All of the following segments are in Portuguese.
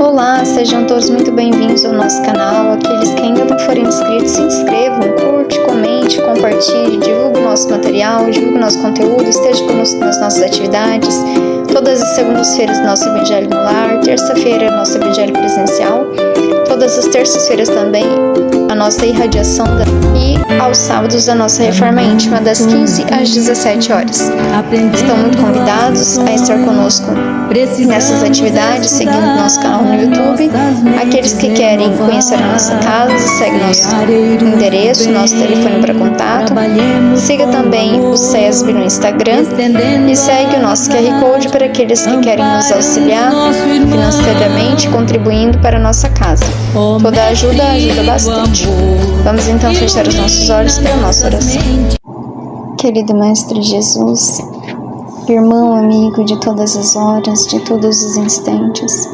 Olá, sejam todos muito bem-vindos ao nosso canal. Aqueles que ainda não forem inscritos, se inscrevam, curte, comente, compartilhe, divulgue o nosso material, divulgue o nosso conteúdo, esteja conosco nas nossas atividades. Todas as segundas-feiras nosso Evangelho no Lar, terça-feira nosso Evangelho presencial, todas as terças-feiras também a nossa irradiação e aos sábados a nossa reforma íntima das 15 às 17 horas. Estão muito convidados a estar conosco nessas atividades, seguindo o nosso canal no YouTube. Aqueles que querem conhecer a nossa casa, segue nosso endereço, nosso telefone para contato. Siga também o SESB no Instagram e segue o nosso QR Code para aqueles que querem nos auxiliar financeiramente, contribuindo para a nossa casa. Toda ajuda bastante. Vamos então fechar os nossos olhos para a nossa oração. Querido Mestre Jesus, irmão, amigo de todas as horas, de todos os instantes,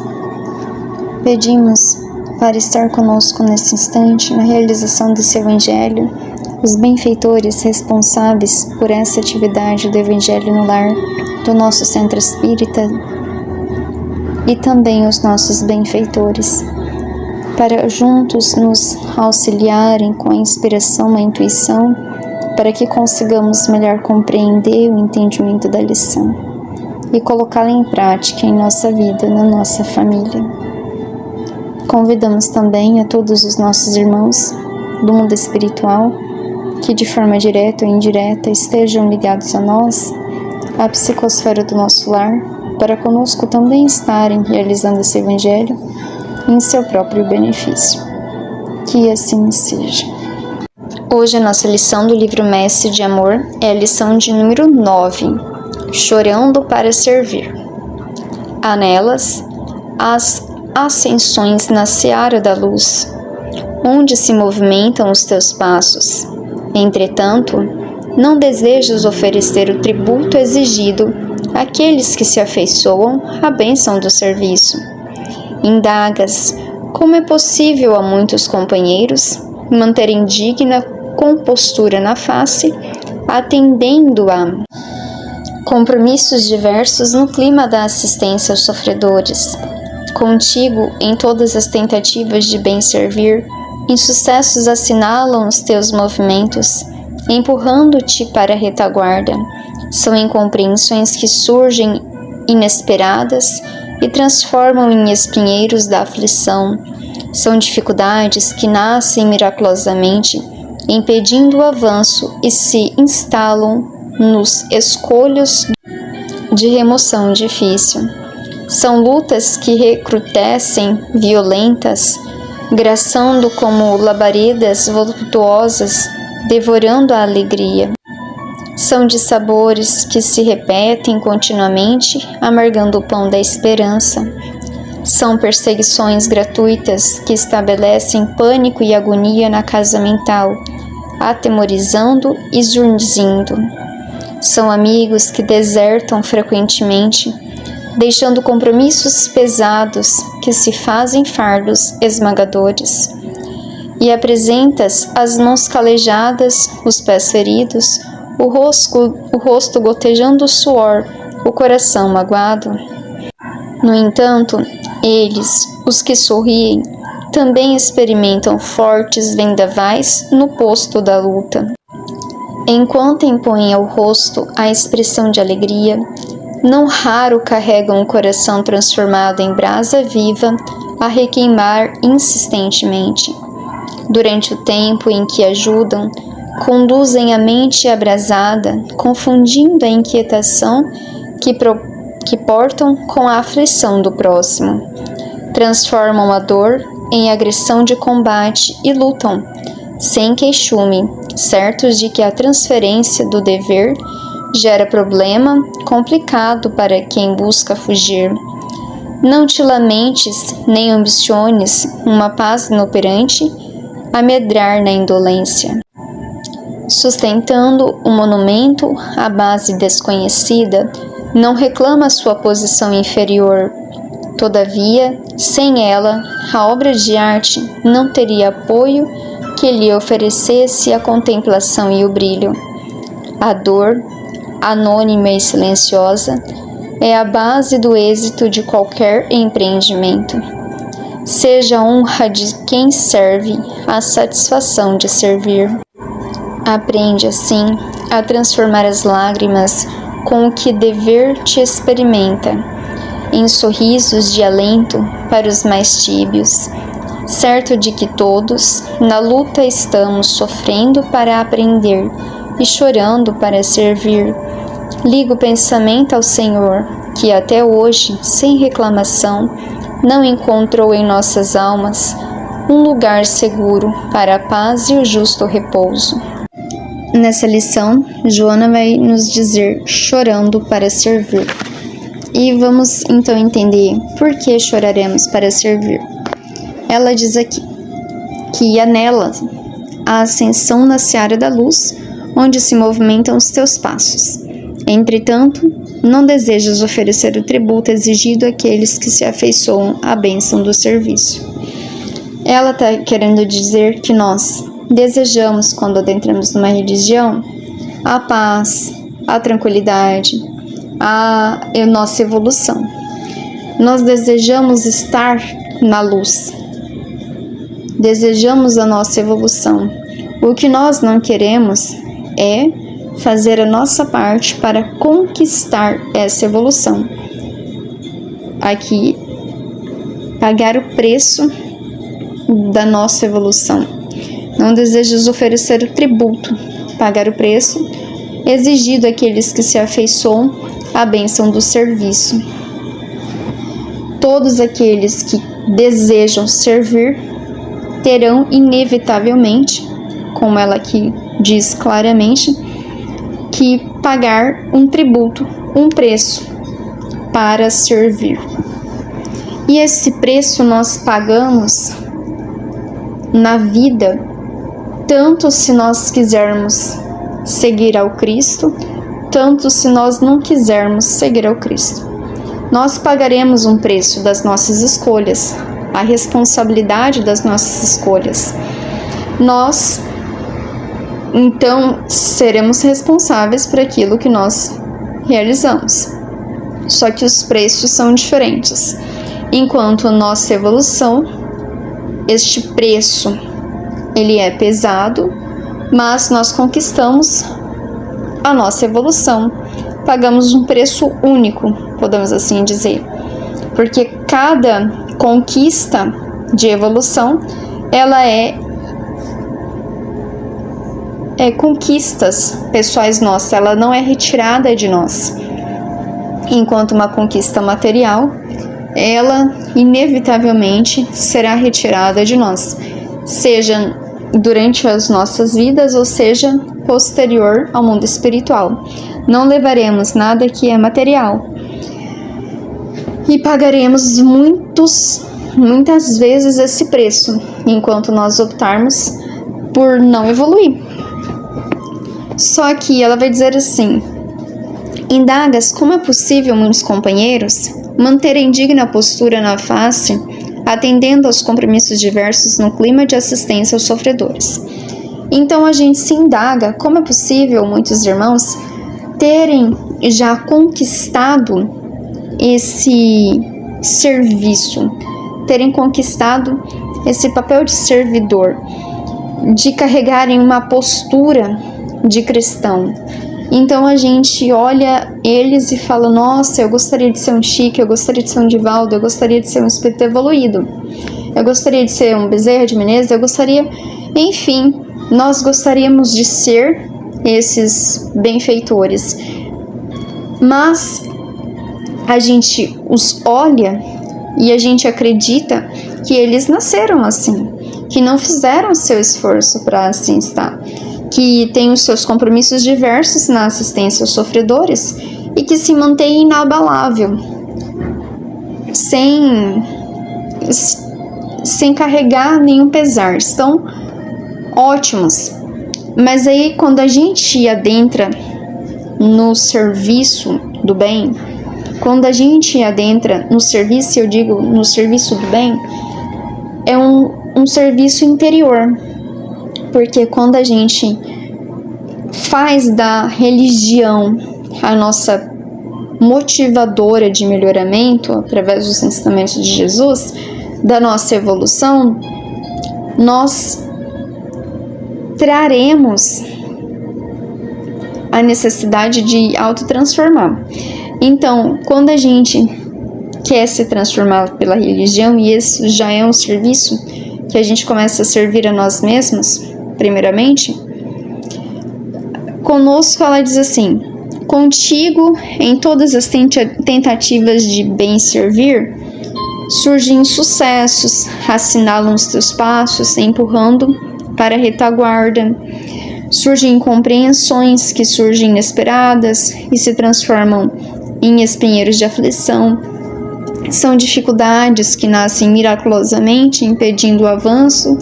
pedimos para estar conosco nesse instante, na realização desse Evangelho, os benfeitores responsáveis por essa atividade do Evangelho no Lar, do nosso Centro Espírita, e também os nossos benfeitores, para juntos nos auxiliarem com a inspiração, a intuição, para que consigamos melhor compreender o entendimento da lição e colocá-la em prática em nossa vida, na nossa família. Convidamos também a todos os nossos irmãos do mundo espiritual que de forma direta ou indireta estejam ligados a nós, à psicosfera do nosso lar, para conosco também estarem realizando esse Evangelho em seu próprio benefício. Que assim seja. Hoje a nossa lição do livro Mestre de Amor é a lição de número 9, Chorando para Servir. Há nelas as ascensões na seara da luz, onde se movimentam os teus passos. Entretanto, não desejas oferecer o tributo exigido àqueles que se afeiçoam à bênção do serviço. Indagas como é possível a muitos companheiros manterem digna compostura na face, atendendo a compromissos diversos no clima da assistência aos sofredores. Contigo, em todas as tentativas de bem servir, insucessos assinalam os teus movimentos, empurrando-te para a retaguarda. São incompreensões que surgem inesperadas e transformam em espinheiros da aflição. São dificuldades que nascem miraculosamente, impedindo o avanço e se instalam nos escolhos de remoção difícil. São lutas que recrudescem violentas, graçando como labaredas voluptuosas, devorando a alegria. São dissabores que se repetem continuamente, amargando o pão da esperança. São perseguições gratuitas que estabelecem pânico e agonia na casa mental, atemorizando e zurzindo. São amigos que desertam frequentemente, deixando compromissos pesados que se fazem fardos esmagadores. E apresentas as mãos calejadas, os pés feridos, o rosto gotejando suor, o coração magoado. No entanto, eles, os que sorriem, também experimentam fortes vendavais no posto da luta. Enquanto impõem ao rosto a expressão de alegria, não raro carregam o coração transformado em brasa viva a requeimar insistentemente. Durante o tempo em que ajudam, conduzem a mente abrasada, confundindo a inquietação que portam com a aflição do próximo. Transformam a dor em agressão de combate e lutam, sem queixume, certos de que a transferência do dever gera problema complicado para quem busca fugir. Não te lamentes, nem ambiciones uma paz inoperante a medrar na indolência. Sustentando o monumento à base desconhecida, não reclama sua posição inferior. Todavia, sem ela, a obra de arte não teria apoio que lhe oferecesse a contemplação e o brilho. A dor, anônima e silenciosa, é a base do êxito de qualquer empreendimento. Seja a honra de quem serve a satisfação de servir. Aprende, assim, a transformar as lágrimas com o que dever te experimenta, em sorrisos de alento para os mais tíbios, certo de que todos, na luta, estamos sofrendo para aprender e chorando para servir. Liga o pensamento ao Senhor, que até hoje, sem reclamação, não encontrou em nossas almas um lugar seguro para a paz e o justo repouso. Nessa lição, Joana vai nos dizer chorando para servir. E vamos então entender por que choraremos para servir. Ela diz aqui que anela a ascensão na seara da luz, onde se movimentam os teus passos. Entretanto, não desejas oferecer o tributo exigido àqueles que se afeiçoam à bênção do serviço. Ela está querendo dizer que nós desejamos, quando adentramos numa religião, a paz, a tranquilidade, a nossa evolução. Nós desejamos estar na luz. Desejamos a nossa evolução. O que nós não queremos é fazer a nossa parte para conquistar essa evolução. Aqui, pagar o preço da nossa evolução. Não desejas oferecer o tributo, pagar o preço exigido àqueles que se afeiçoam à bênção do serviço. Todos aqueles que desejam servir terão inevitavelmente, como ela aqui diz claramente, que pagar um tributo, um preço para servir. E esse preço nós pagamos na vida, tanto se nós quisermos seguir ao Cristo, tanto se nós não quisermos seguir ao Cristo. Nós pagaremos um preço das nossas escolhas, a responsabilidade das nossas escolhas. Nós, então, seremos responsáveis por aquilo que nós realizamos. Só que os preços são diferentes. Enquanto a nossa evolução, este preço, ele é pesado, mas nós conquistamos a nossa evolução. Pagamos um preço único, podemos assim dizer. Porque cada conquista de evolução, ela é conquistas pessoais nossas, ela não é retirada de nós. Enquanto uma conquista material, ela inevitavelmente será retirada de nós, seja durante as nossas vidas ou seja posterior ao mundo espiritual. Não levaremos nada que é material e pagaremos muitas vezes esse preço, enquanto nós optarmos por não evoluir. Só que ela vai dizer assim: indagas como é possível muitos companheiros manterem digna postura na face, atendendo aos compromissos diversos no clima de assistência aos sofredores. Então a gente se indaga como é possível muitos irmãos terem já conquistado esse serviço, terem conquistado esse papel de servidor, de carregarem uma postura de cristão. Então a gente olha eles e fala: nossa, eu gostaria de ser um Chico, eu gostaria de ser um Divaldo, eu gostaria de ser um espírito evoluído, eu gostaria de ser um Bezerra de Menezes, eu gostaria, enfim, nós gostaríamos de ser esses benfeitores. Mas a gente os olha e a gente acredita que eles nasceram assim, que não fizeram seu esforço para assim estar, que tem os seus compromissos diversos na assistência aos sofredores e que se mantém inabalável, sem carregar nenhum pesar, estão ótimos. Mas aí quando a gente adentra no serviço do bem, quando a gente adentra no serviço, eu digo no serviço do bem, é um serviço interior. Porque quando a gente faz da religião a nossa motivadora de melhoramento através dos ensinamentos de Jesus, da nossa evolução, nós traremos a necessidade de autotransformar. Então, quando a gente quer se transformar pela religião, e isso já é um serviço que a gente começa a servir a nós mesmos, primeiramente, conosco ela diz assim: contigo, em todas as tentativas de bem servir, surgem insucessos, assinalam os teus passos, empurrando para a retaguarda. Surgem incompreensões que surgem inesperadas e se transformam em espinheiros de aflição. São dificuldades que nascem miraculosamente, impedindo o avanço,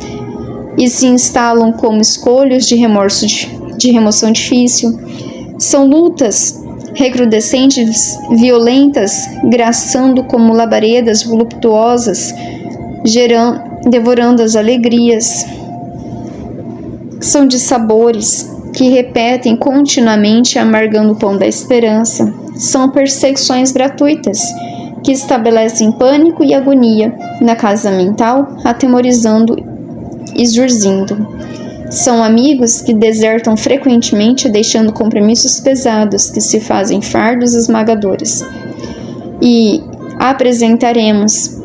e se instalam como escolhos de remoção difícil. São lutas recrudescentes, violentas, graçando como labaredas voluptuosas, devorando as alegrias. São dissabores que repetem continuamente, amargando o pão da esperança. São perseguições gratuitas que estabelecem pânico e agonia na casa mental, atemorizando e zurzindo. São amigos que desertam frequentemente, deixando compromissos pesados que se fazem fardos esmagadores. E apresentaremos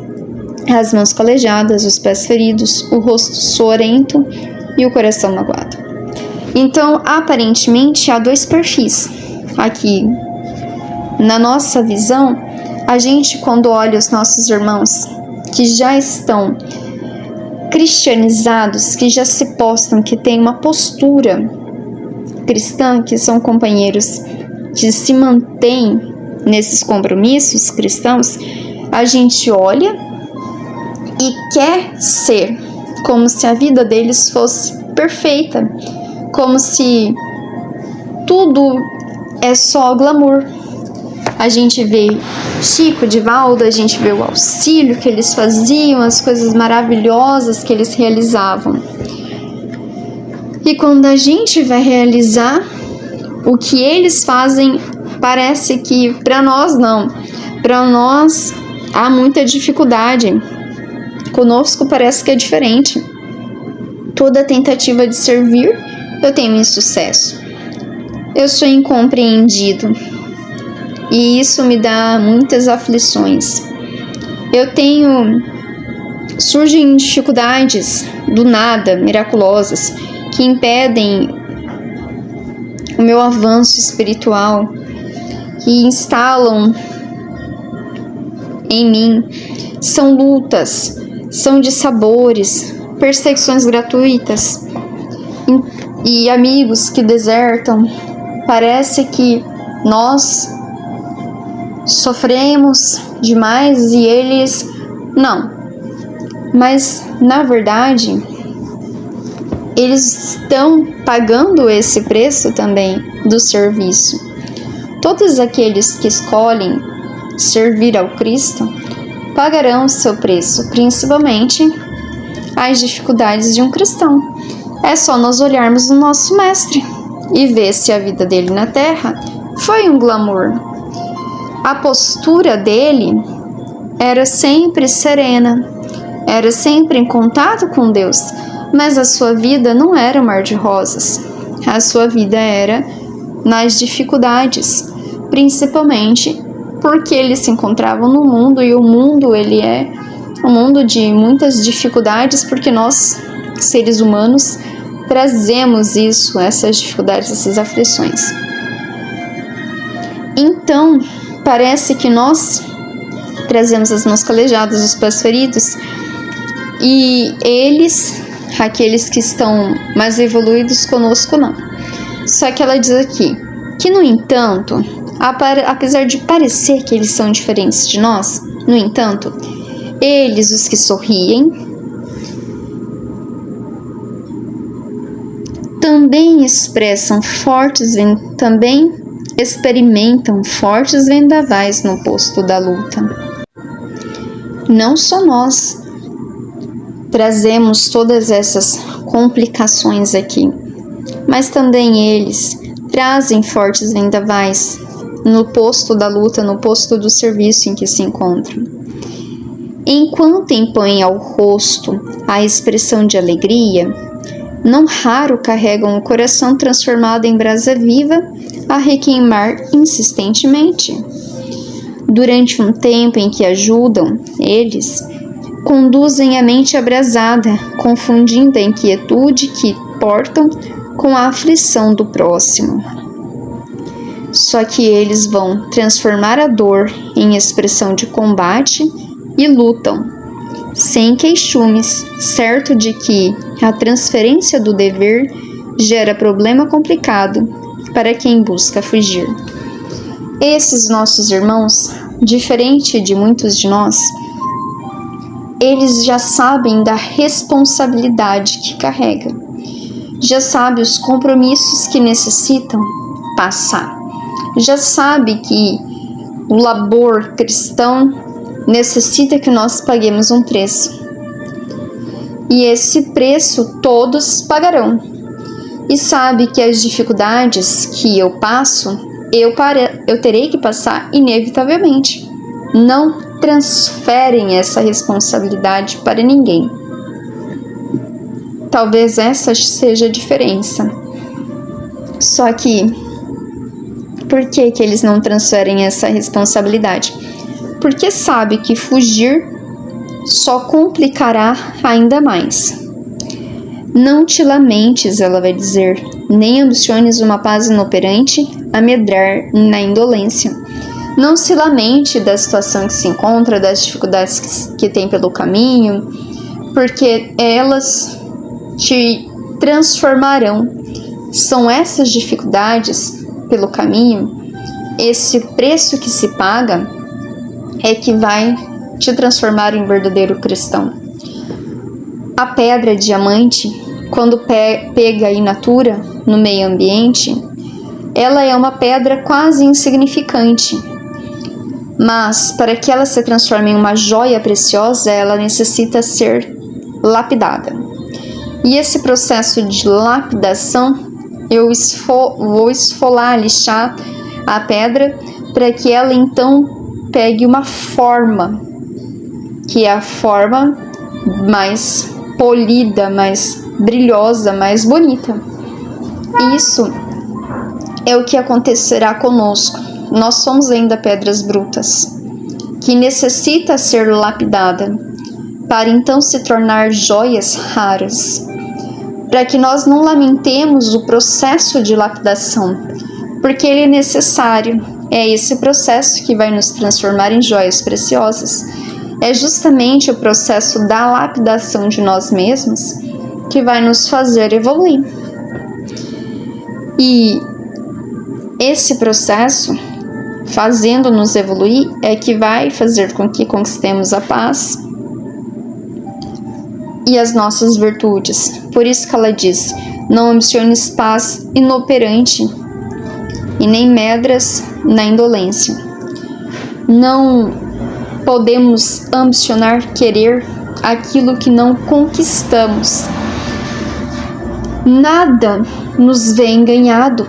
as mãos calejadas, os pés feridos, o rosto sorento e o coração magoado. Então, aparentemente, há dois perfis aqui. Na nossa visão, a gente, quando olha os nossos irmãos que já estão cristianizados, que já se postam, que têm uma postura cristã, que são companheiros que se mantêm nesses compromissos cristãos, a gente olha e quer ser como se a vida deles fosse perfeita, como se tudo é só glamour. A gente vê Chico, Divaldo, a gente vê o auxílio que eles faziam, as coisas maravilhosas que eles realizavam. E quando a gente vai realizar o que eles fazem, parece que para nós não. Para nós há muita dificuldade. Conosco parece que é diferente. Toda tentativa de servir, eu tenho insucesso. Eu sou incompreendido. E isso me dá muitas aflições. Surgem dificuldades do nada, miraculosas, que impedem o meu avanço espiritual, que instalam em mim. São lutas, são dissabores, perseguições gratuitas e amigos que desertam. Parece que nós sofremos demais e eles não. Mas, na verdade, eles estão pagando esse preço também do serviço. Todos aqueles que escolhem servir ao Cristo pagarão o seu preço, principalmente as dificuldades de um cristão. É só nós olharmos o nosso mestre e ver se a vida dele na terra foi um glamour. A postura dele era sempre serena, era sempre em contato com Deus, mas a sua vida não era um mar de rosas. A sua vida era nas dificuldades, principalmente porque ele se encontrava no mundo, e o mundo ele é um mundo de muitas dificuldades, porque nós, seres humanos, trazemos essas dificuldades, essas aflições. Então, parece que nós trazemos as mãos calejadas, os pés feridos, e eles, aqueles que estão mais evoluídos, conosco não. Só que ela diz aqui que, no entanto, apesar de parecer que eles são diferentes de nós, no entanto, eles, os que sorriem, também experimentam fortes vendavais no posto da luta. Não só nós trazemos todas essas complicações aqui, mas também eles trazem fortes vendavais no posto da luta, no posto do serviço em que se encontram. Enquanto impõem ao rosto a expressão de alegria, não raro carregam o coração transformado em brasa viva a requeimar insistentemente. Durante um tempo em que ajudam, eles conduzem a mente abrasada, confundindo a inquietude que portam com a aflição do próximo. Só que eles vão transformar a dor em expressão de combate e lutam, sem queixumes, certo de que a transferência do dever gera problema complicado para quem busca fugir. Esses nossos irmãos, diferente de muitos de nós, eles já sabem da responsabilidade que carregam, já sabem os compromissos que necessitam passar, já sabe que o labor cristão necessita que nós paguemos um preço. E esse preço todos pagarão. E sabe que as dificuldades que eu passo, eu terei que passar inevitavelmente. Não transferem essa responsabilidade para ninguém. Talvez essa seja a diferença. Só que, por que eles não transferem essa responsabilidade? Porque sabe que fugir só complicará ainda mais. Não te lamentes, ela vai dizer, nem ambiciones uma paz inoperante a medrar na indolência. Não se lamente da situação que se encontra, das dificuldades que tem pelo caminho, porque elas te transformarão. São essas dificuldades pelo caminho, esse preço que se paga, é que vai te transformar em verdadeiro cristão. A pedra diamante, quando pega in natura, no meio ambiente, ela é uma pedra quase insignificante. Mas, para que ela se transforme em uma joia preciosa, ela necessita ser lapidada. E esse processo de lapidação, eu vou esfolar, lixar a pedra, para que ela então pegue uma forma, que é a forma mais polida, mais brilhosa, mais bonita. Isso é o que acontecerá conosco. Nós somos ainda pedras brutas, que necessita ser lapidada, para então se tornar joias raras, para que nós não lamentemos o processo de lapidação, porque ele é necessário. É esse processo que vai nos transformar em joias preciosas. É justamente o processo da lapidação de nós mesmos que vai nos fazer evoluir. E esse processo, fazendo-nos evoluir, é que vai fazer com que conquistemos a paz e as nossas virtudes. Por isso que ela diz: não ambiciones paz inoperante e nem medras na indolência. Não podemos ambicionar querer aquilo que não conquistamos. Nada nos vem ganhado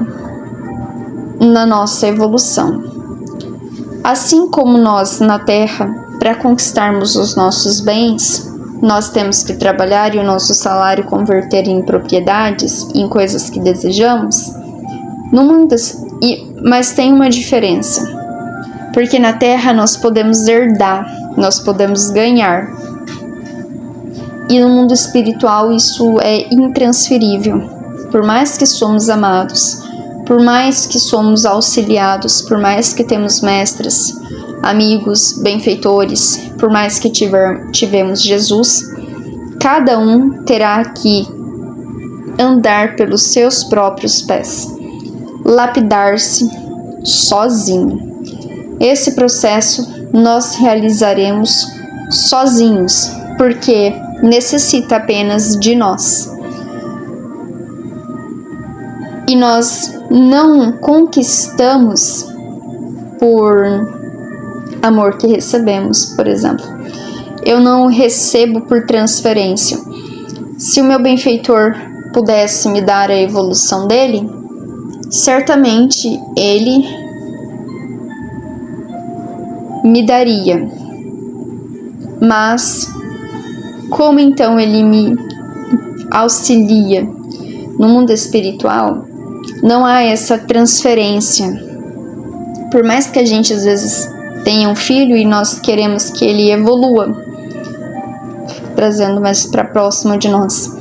na nossa evolução. Assim como nós na Terra, para conquistarmos os nossos bens, nós temos que trabalhar e o nosso salário converter em propriedades, em coisas que desejamos, no mundo, mas tem uma diferença, porque na Terra nós podemos herdar, nós podemos ganhar, e no mundo espiritual isso é intransferível. Por mais que somos amados, por mais que somos auxiliados, por mais que temos mestres, amigos, benfeitores, por mais que tivemos Jesus, cada um terá que andar pelos seus próprios pés, lapidar-se sozinho. Esse processo nós realizaremos sozinhos, porque necessita apenas de nós. E nós não conquistamos por amor que recebemos, por exemplo. Eu não recebo por transferência. Se o meu benfeitor pudesse me dar a evolução dele, certamente ele me daria. Mas como então ele me auxilia no mundo espiritual, não há essa transferência. Por mais que a gente às vezes tenha um filho e nós queremos que ele evolua, trazendo mais para próximo de nós,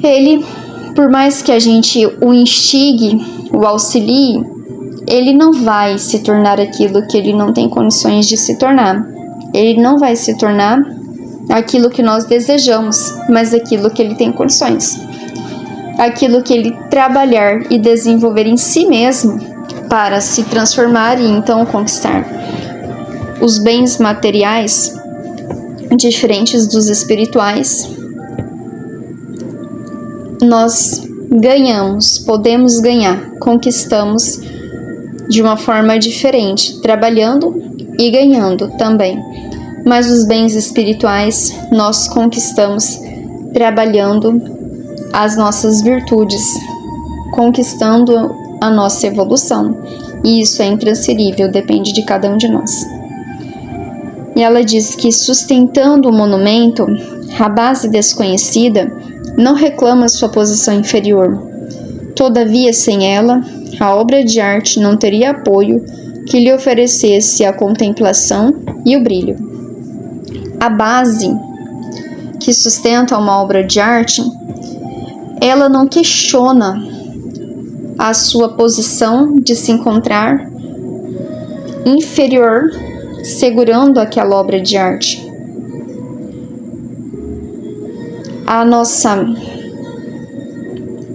ele, por mais que a gente o instigue, o auxilie, ele não vai se tornar aquilo que ele não tem condições de se tornar. Ele não vai se tornar aquilo que nós desejamos, mas aquilo que ele tem condições. Aquilo que ele trabalhar e desenvolver em si mesmo para se transformar e então conquistar. Os bens materiais, diferentes dos espirituais, nós ganhamos, podemos ganhar, conquistamos de uma forma diferente, trabalhando e ganhando também. Mas os bens espirituais nós conquistamos trabalhando as nossas virtudes, conquistando a nossa evolução. E isso é intransferível, depende de cada um de nós. E ela diz que sustentando o monumento, a base desconhecida não reclama sua posição inferior. Todavia, sem ela, a obra de arte não teria apoio que lhe oferecesse a contemplação e o brilho. A base que sustenta uma obra de arte, ela não questiona a sua posição de se encontrar inferior, segurando aquela obra de arte.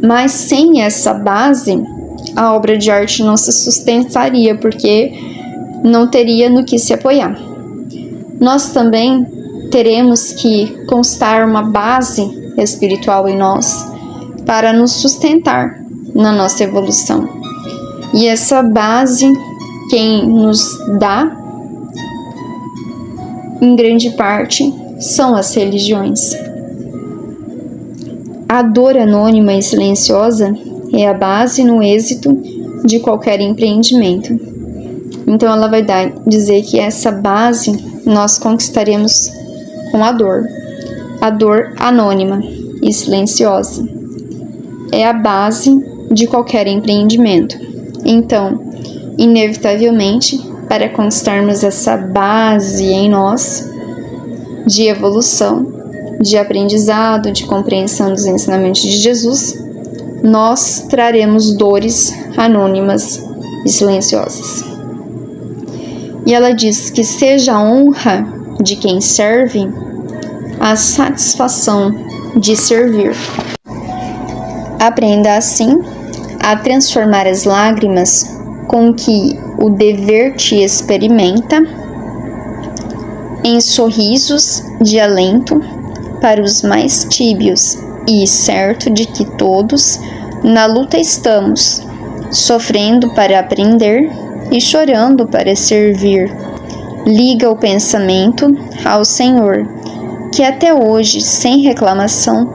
Mas sem essa base, a obra de arte não se sustentaria, porque não teria no que se apoiar. Nós também teremos que constar uma base espiritual em nós para nos sustentar na nossa evolução. E essa base, quem nos dá, em grande parte, são as religiões. A dor anônima e silenciosa é a base no êxito de qualquer empreendimento. Então ela vai dizer que essa base nós conquistaremos com a dor anônima e silenciosa. É a base de qualquer empreendimento. Então, inevitavelmente, para conquistarmos essa base em nós de evolução, de aprendizado, de compreensão dos ensinamentos de Jesus, nós traremos dores anônimas e silenciosas. E ela diz que seja a honra de quem serve a satisfação de servir. Aprenda assim a transformar as lágrimas com que o dever te experimenta em sorrisos de alento para os mais tíbios e certo de que todos na luta estamos, sofrendo para aprender e chorando para servir. Liga o pensamento ao Senhor, que até hoje, sem reclamação,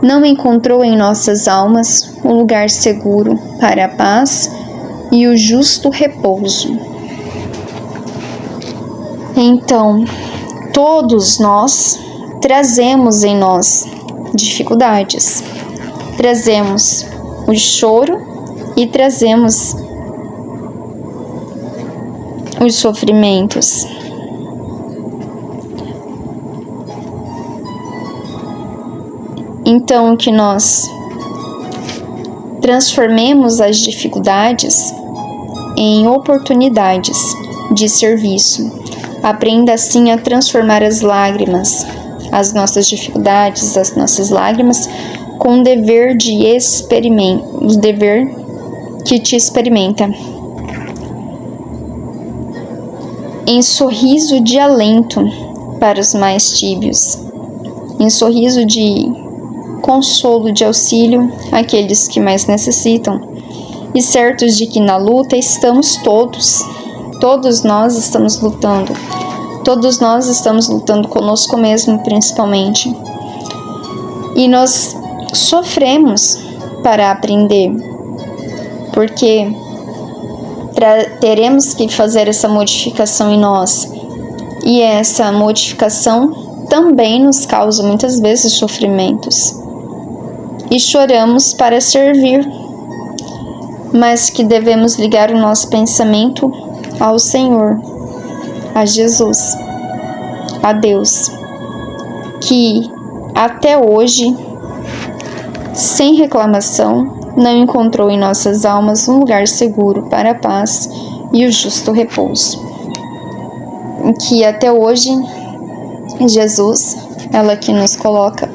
não encontrou em nossas almas um lugar seguro para a paz e o justo repouso. Então, todos nós trazemos em nós dificuldades, trazemos o choro e trazemos os sofrimentos. Então, que nós transformemos as dificuldades em oportunidades de serviço. Aprenda assim a transformar as lágrimas, as nossas dificuldades, as nossas lágrimas, com o dever de experimento, o dever que te experimenta. Em sorriso de alento para os mais tíbios, em sorriso de consolo, de auxílio àqueles que mais necessitam, e certos de que na luta estamos todos nós estamos lutando, todos nós estamos lutando conosco mesmo, principalmente, e nós sofremos para aprender, porque teremos que fazer essa modificação em nós, E essa modificação também nos causa muitas vezes sofrimentos. E choramos para servir, mas que devemos ligar o nosso pensamento ao Senhor, a Jesus, a Deus, que até hoje, sem reclamação, não encontrou em nossas almas um lugar seguro para a paz e o justo repouso. Que até hoje, Jesus, ela que nos coloca,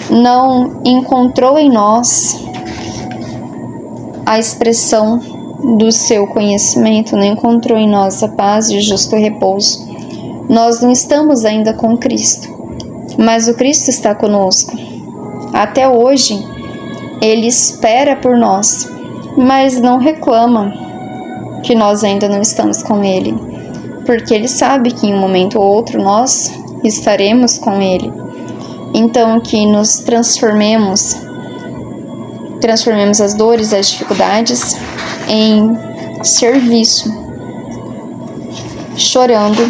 não encontrou em nós a expressão do seu conhecimento, não encontrou em nós a paz e o justo repouso. Nós não estamos ainda com Cristo, mas o Cristo está conosco. Até hoje, Ele espera por nós, mas não reclama que nós ainda não estamos com Ele, porque Ele sabe que em um momento ou outro nós estaremos com Ele. Então, que nos transformemos as dores, as dificuldades em serviço, chorando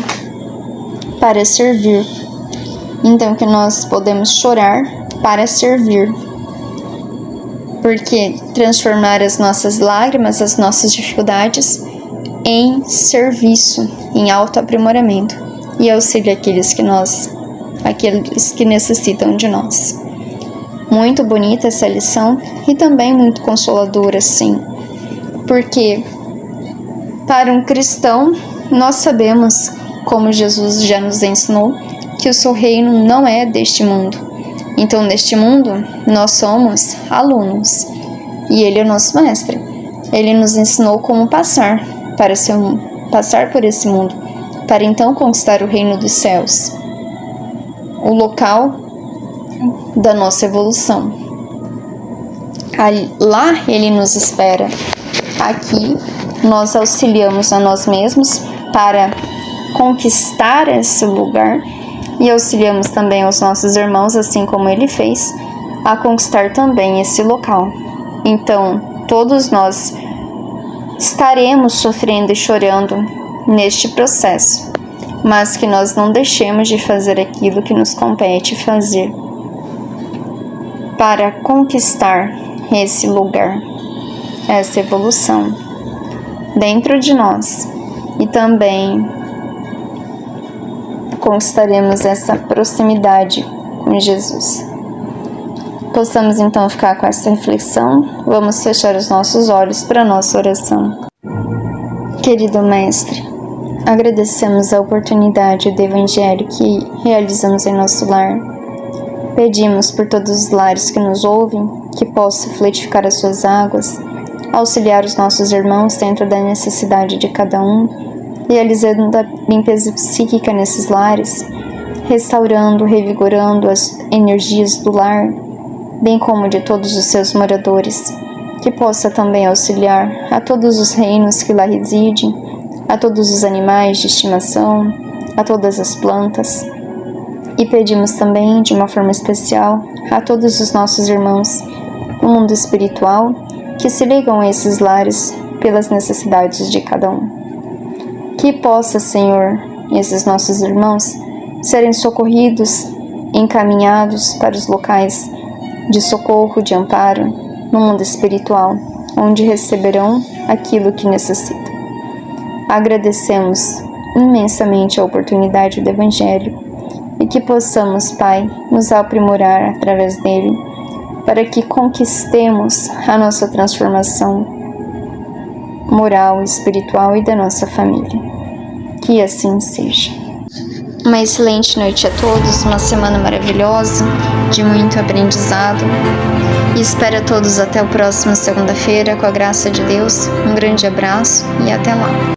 para servir. Então, que nós podemos chorar para servir, porque transformar as nossas lágrimas, as nossas dificuldades em serviço, em autoaprimoramento e auxílio àqueles que necessitam de nós. Muito bonita essa lição e também muito consoladora, sim, porque para um cristão nós sabemos, como Jesus já nos ensinou, que o seu reino não é deste mundo. Então, neste mundo, nós somos alunos e Ele é o nosso mestre. Ele nos ensinou como passar por esse mundo, para então conquistar o reino dos céus, o local da nossa evolução. Lá Ele nos espera. Aqui nós auxiliamos a nós mesmos para conquistar esse lugar e auxiliamos também aos nossos irmãos, assim como Ele fez, a conquistar também esse local. Então, todos nós estaremos sofrendo e chorando neste processo, mas que nós não deixemos de fazer aquilo que nos compete fazer para conquistar esse lugar, essa evolução dentro de nós, e também conquistaremos essa proximidade com Jesus. Possamos então ficar com essa reflexão. Vamos fechar os nossos olhos para a nossa oração. Querido Mestre, agradecemos a oportunidade do Evangelho que realizamos em nosso lar. Pedimos por todos os lares que nos ouvem, que possa fluidificar as suas águas, auxiliar os nossos irmãos dentro da necessidade de cada um, realizando a limpeza psíquica nesses lares, restaurando, revigorando as energias do lar, bem como de todos os seus moradores, que possa também auxiliar a todos os reinos que lá residem, a todos os animais de estimação, a todas as plantas. E pedimos também, de uma forma especial, a todos os nossos irmãos no mundo espiritual que se ligam a esses lares pelas necessidades de cada um. Que possa, Senhor, esses nossos irmãos serem socorridos, encaminhados para os locais de socorro, de amparo, no mundo espiritual, onde receberão aquilo que necessitam. Agradecemos imensamente a oportunidade do Evangelho e que possamos, Pai, nos aprimorar através dele, para que conquistemos a nossa transformação moral, espiritual e da nossa família. Que assim seja. Uma excelente noite a todos, uma semana maravilhosa, de muito aprendizado. E espero a todos até a próxima segunda-feira, com a graça de Deus. Um grande abraço e até lá.